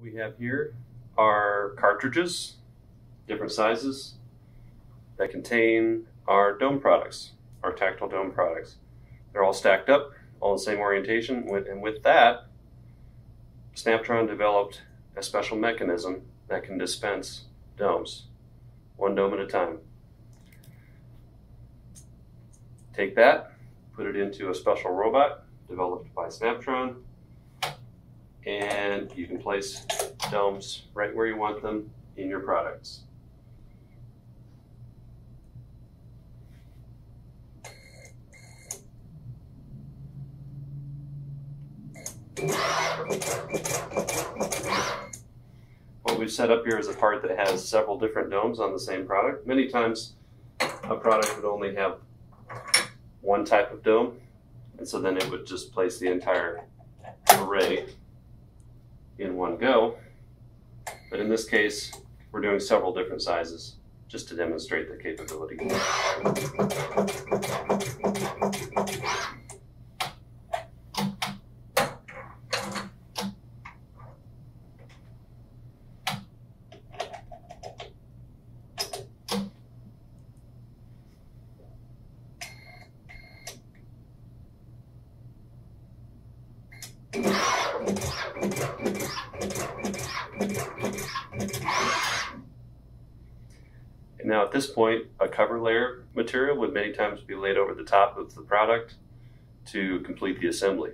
we have here are cartridges, different sizes, that contain our dome products, our tactile dome products. They're all stacked up, all the same orientation, and with that, Snaptron developed a special mechanism that can dispense domes, one dome at a time. Take that, put it into a special robot developed by Snaptron, and you can place domes right where you want them in your products. What we've set up here is a part that has several different domes on the same product. Many times a product would only have one type of dome, and so then it would just place the entire array in one go. But in this case, we're doing several different sizes just to demonstrate the capability. And now at this point, a cover layer material would many times be laid over the top of the product to complete the assembly.